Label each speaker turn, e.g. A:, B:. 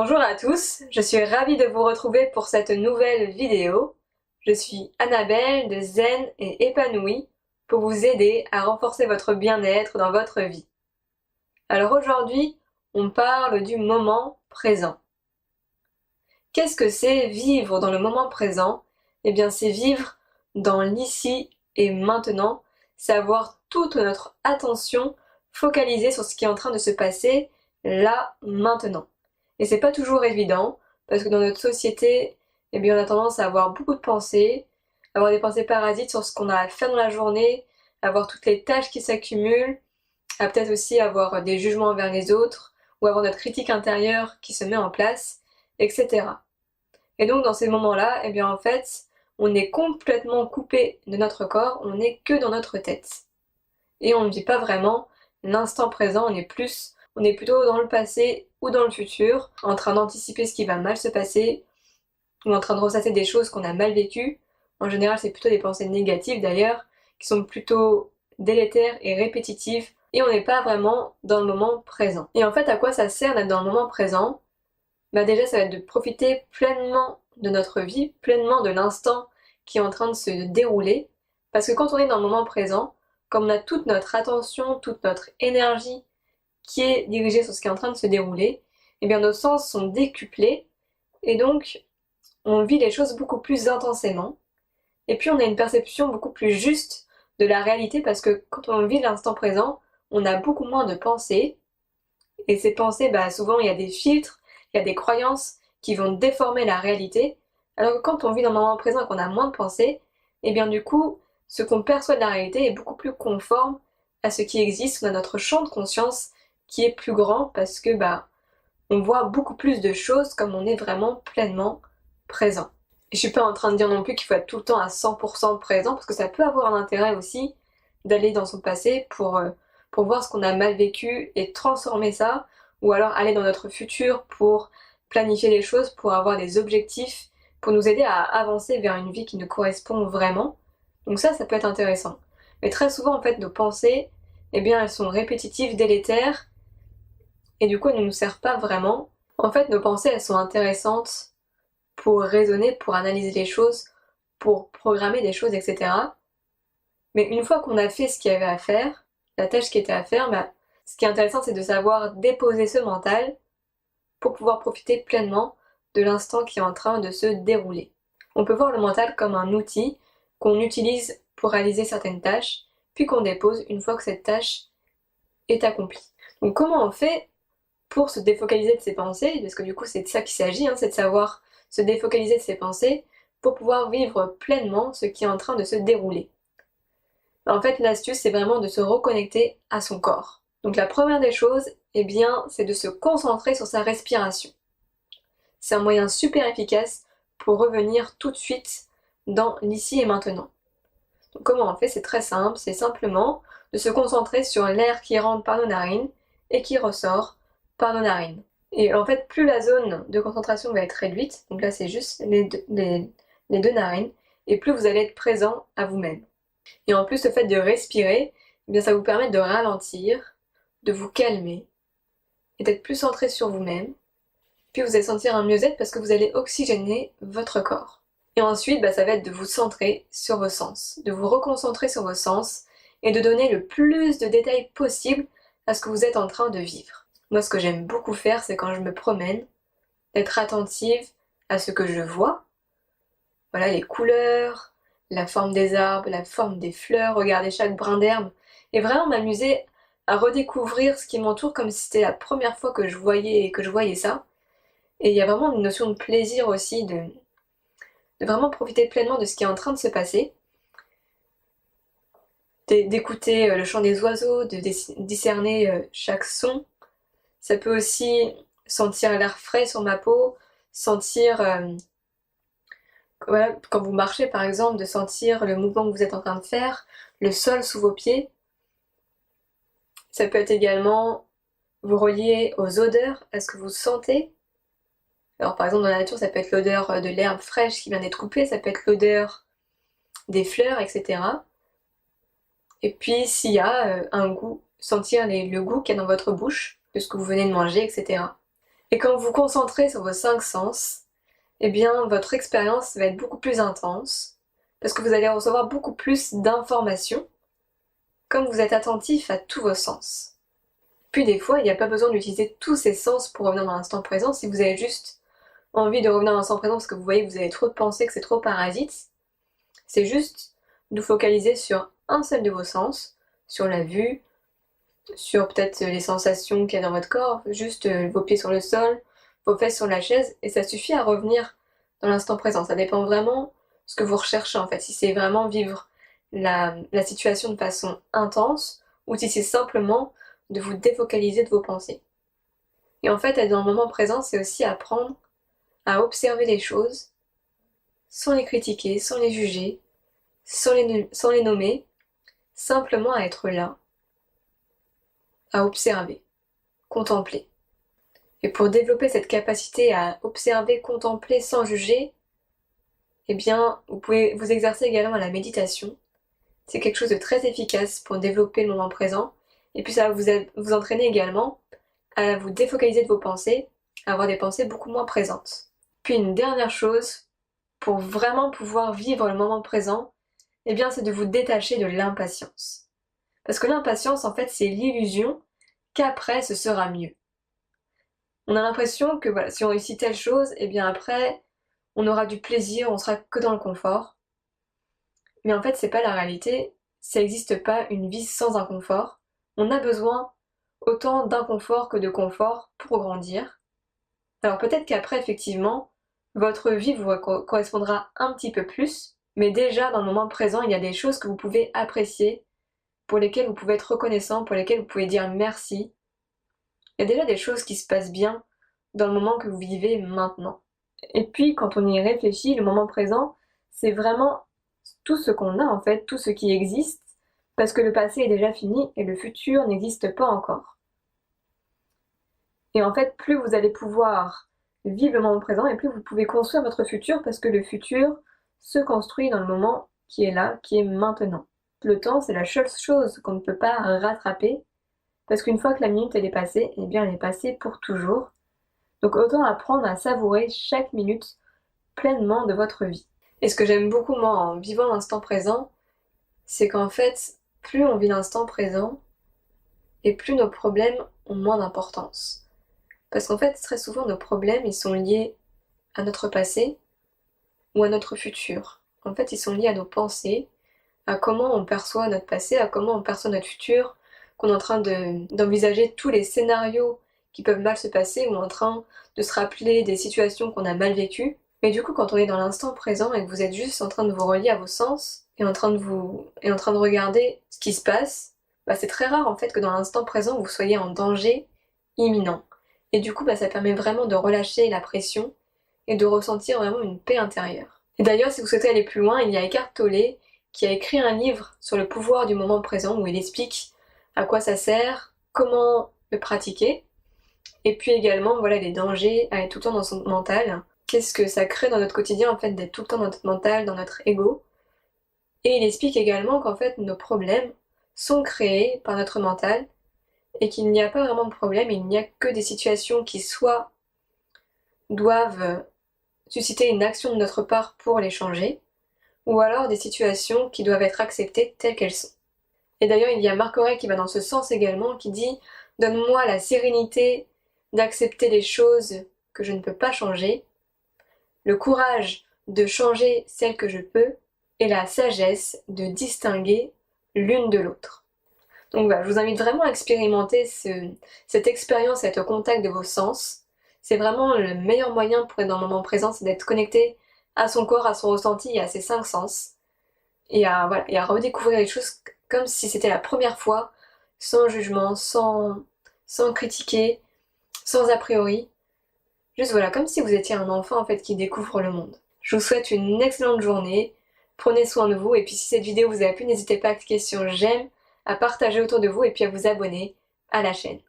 A: Bonjour à tous, je suis ravie de vous retrouver pour cette nouvelle vidéo. Je suis Annabelle de Zen et Épanouie pour vous aider à renforcer votre bien-être dans votre vie. Alors aujourd'hui, on parle du moment présent. Qu'est-ce que c'est vivre dans le moment présent? Eh bien, c'est vivre dans l'ici et maintenant, c'est avoir toute notre attention focalisée sur ce qui est en train de se passer là, maintenant. Et c'est pas toujours évident, parce que dans notre société, eh bien, on a tendance à avoir beaucoup de pensées, avoir des pensées parasites sur ce qu'on a à faire dans la journée, avoir toutes les tâches qui s'accumulent, à peut-être aussi avoir des jugements envers les autres, ou avoir notre critique intérieure qui se met en place, etc. Et donc dans ces moments-là, eh bien en fait, on est complètement coupé de notre corps, on n'est que dans notre tête. Et on ne vit pas vraiment l'instant présent, on est plutôt dans le passé ou dans le futur, en train d'anticiper ce qui va mal se passer, ou en train de ressasser des choses qu'on a mal vécues. En général, c'est plutôt des pensées négatives d'ailleurs, qui sont plutôt délétères et répétitives, et on n'est pas vraiment dans le moment présent. Et en fait, à quoi ça sert d'être dans le moment présent? Bah déjà, ça va être de profiter pleinement de notre vie, pleinement de l'instant qui est en train de se dérouler, parce que quand on est dans le moment présent, comme on a toute notre attention, toute notre énergie qui est dirigée sur ce qui est en train de se dérouler, eh bien nos sens sont décuplés, et donc on vit les choses beaucoup plus intensément, et puis on a une perception beaucoup plus juste de la réalité, parce que quand on vit l'instant présent, on a beaucoup moins de pensées, et ces pensées, bah souvent il y a des filtres, il y a des croyances qui vont déformer la réalité, alors que quand on vit dans le moment présent et qu'on a moins de pensées, et bien du coup, ce qu'on perçoit de la réalité est beaucoup plus conforme à ce qui existe, on a notre champ de conscience qui est plus grand parce que bah on voit beaucoup plus de choses comme on est vraiment pleinement présent. Et je suis pas en train de dire non plus qu'il faut être tout le temps à 100% présent, parce que ça peut avoir un intérêt aussi d'aller dans son passé pour voir ce qu'on a mal vécu et transformer ça, ou alors aller dans notre futur pour planifier les choses, pour avoir des objectifs, pour nous aider à avancer vers une vie qui nous correspond vraiment. Donc ça peut être intéressant. Mais très souvent, en fait, nos pensées, eh bien, elles sont répétitives, délétères, et du coup, elles ne nous servent pas vraiment. En fait, nos pensées, elles sont intéressantes pour raisonner, pour analyser les choses, pour programmer des choses, etc. Mais une fois qu'on a fait ce qu'il y avait à faire, la tâche qui était à faire, bah, ce qui est intéressant, c'est de savoir déposer ce mental pour pouvoir profiter pleinement de l'instant qui est en train de se dérouler. On peut voir le mental comme un outil qu'on utilise pour réaliser certaines tâches, puis qu'on dépose une fois que cette tâche est accomplie. Donc comment on fait pour se défocaliser de ses pensées, parce que du coup c'est de ça qu'il s'agit, c'est de savoir se défocaliser de ses pensées pour pouvoir vivre pleinement ce qui est en train de se dérouler. En fait, l'astuce, c'est vraiment de se reconnecter à son corps. Donc la première des choses, eh bien, c'est de se concentrer sur sa respiration. C'est un moyen super efficace pour revenir tout de suite dans l'ici et maintenant. Donc comment on fait? C'est très simple, c'est simplement de se concentrer sur l'air qui rentre par nos narines et qui ressort par nos narines. Et en fait, plus la zone de concentration va être réduite, donc là c'est juste les deux narines, et plus vous allez être présent à vous-même. Et en plus, le fait de respirer, eh bien, ça vous permet de ralentir, de vous calmer, et d'être plus centré sur vous-même. Puis vous allez sentir un mieux-être parce que vous allez oxygéner votre corps. Et ensuite, ça va être de vous centrer sur vos sens, de vous reconcentrer sur vos sens, et de donner le plus de détails possible à ce que vous êtes en train de vivre. Moi, ce que j'aime beaucoup faire, c'est quand je me promène, d'être attentive à ce que je vois. Voilà, les couleurs, la forme des arbres, la forme des fleurs, regarder chaque brin d'herbe, et vraiment m'amuser à redécouvrir ce qui m'entoure comme si c'était la première fois que je voyais ça. Et il y a vraiment une notion de plaisir aussi, de vraiment profiter pleinement de ce qui est en train de se passer, d'écouter le chant des oiseaux, de discerner chaque son. Ça peut aussi sentir l'air frais sur ma peau, sentir, voilà, quand vous marchez par exemple, de sentir le mouvement que vous êtes en train de faire, le sol sous vos pieds. Ça peut être également vous relier aux odeurs, à ce que vous sentez. Alors par exemple dans la nature, ça peut être l'odeur de l'herbe fraîche qui vient d'être coupée, ça peut être l'odeur des fleurs, etc. Et puis s'il y a un goût, sentir le goût qu'il y a dans votre bouche, de ce que vous venez de manger, etc. Et quand vous vous concentrez sur vos 5 sens, eh bien votre expérience va être beaucoup plus intense, parce que vous allez recevoir beaucoup plus d'informations, comme vous êtes attentif à tous vos sens. Puis des fois, il n'y a pas besoin d'utiliser tous ces sens pour revenir dans l'instant présent, si vous avez juste envie de revenir dans l'instant présent parce que vous voyez que vous avez trop de pensées, que c'est trop parasite, c'est juste de vous focaliser sur un seul de vos sens, sur la vue, sur peut-être les sensations qu'il y a dans votre corps, juste vos pieds sur le sol, vos fesses sur la chaise, et ça suffit à revenir dans l'instant présent. Ça dépend vraiment de ce que vous recherchez en fait, si c'est vraiment vivre la situation de façon intense, ou si c'est simplement de vous défocaliser de vos pensées. Et en fait, être dans le moment présent, c'est aussi apprendre à observer les choses, sans les critiquer, sans les juger, sans les nommer, simplement à être là, à observer, contempler. Et pour développer cette capacité à observer, contempler sans juger, eh bien, vous pouvez vous exercer également à la méditation. C'est quelque chose de très efficace pour développer le moment présent. Et puis ça va vous entraîner également à vous défocaliser de vos pensées, à avoir des pensées beaucoup moins présentes. Puis une dernière chose, pour vraiment pouvoir vivre le moment présent, eh bien c'est de vous détacher de l'impatience. Parce que l'impatience, en fait, c'est l'illusion qu'après ce sera mieux. On a l'impression que voilà, si on réussit telle chose, eh bien après, on aura du plaisir, on sera que dans le confort. Mais en fait, c'est pas la réalité, ça n'existe pas une vie sans inconfort. On a besoin autant d'inconfort que de confort pour grandir. Alors peut-être qu'après, effectivement, votre vie vous correspondra un petit peu plus, mais déjà dans le moment présent, il y a des choses que vous pouvez apprécier, pour lesquelles vous pouvez être reconnaissant, pour lesquelles vous pouvez dire merci. Il y a déjà des choses qui se passent bien dans le moment que vous vivez maintenant. Et puis, quand on y réfléchit, le moment présent, c'est vraiment tout ce qu'on a en fait, tout ce qui existe, parce que le passé est déjà fini et le futur n'existe pas encore. Et en fait, plus vous allez pouvoir vivre le moment présent et plus vous pouvez construire votre futur, parce que le futur se construit dans le moment qui est là, qui est maintenant. Le temps, c'est la seule chose qu'on ne peut pas rattraper, parce qu'une fois que la minute elle est passée, eh bien elle est passée pour toujours. Donc autant apprendre à savourer chaque minute pleinement de votre vie. Et ce que j'aime beaucoup moi en vivant l'instant présent, c'est qu'en fait, plus on vit l'instant présent, et plus nos problèmes ont moins d'importance. Parce qu'en fait, très souvent, nos problèmes, ils sont liés à notre passé ou à notre futur. En fait, ils sont liés à nos pensées, à comment on perçoit notre passé, à comment on perçoit notre futur, qu'on est en train d'envisager tous les scénarios qui peuvent mal se passer, ou en train de se rappeler des situations qu'on a mal vécues. Mais du coup, quand on est dans l'instant présent et que vous êtes juste en train de vous relier à vos sens, et en train de regarder ce qui se passe, bah c'est très rare en fait que dans l'instant présent vous soyez en danger imminent. Et du coup, bah, ça permet vraiment de relâcher la pression et de ressentir vraiment une paix intérieure. Et d'ailleurs, si vous souhaitez aller plus loin, il y a Eckhart Tolle qui a écrit un livre sur le pouvoir du moment présent où il explique à quoi ça sert, comment le pratiquer, et puis également voilà les dangers à être tout le temps dans son mental. Qu'est-ce que ça crée dans notre quotidien en fait d'être tout le temps dans notre mental, dans notre ego. Et il explique également qu'en fait nos problèmes sont créés par notre mental et qu'il n'y a pas vraiment de problème, il n'y a que des situations qui soit doivent susciter une action de notre part pour les changer, ou alors des situations qui doivent être acceptées telles qu'elles sont. Et d'ailleurs, il y a Marc Aurèle qui va dans ce sens également, qui dit « Donne-moi la sérénité d'accepter les choses que je ne peux pas changer, le courage de changer celles que je peux, et la sagesse de distinguer l'une de l'autre. » Donc voilà, je vous invite vraiment à expérimenter cette expérience, être au contact de vos sens. C'est vraiment le meilleur moyen pour être dans le moment présent, c'est d'être connecté à son corps, à son ressenti et à ses 5 sens. Et à redécouvrir les choses comme si c'était la première fois, sans jugement, sans critiquer, sans a priori. Juste voilà, comme si vous étiez un enfant en fait qui découvre le monde. Je vous souhaite une excellente journée, prenez soin de vous, et puis si cette vidéo vous a plu, n'hésitez pas à cliquer sur j'aime, à partager autour de vous et puis à vous abonner à la chaîne.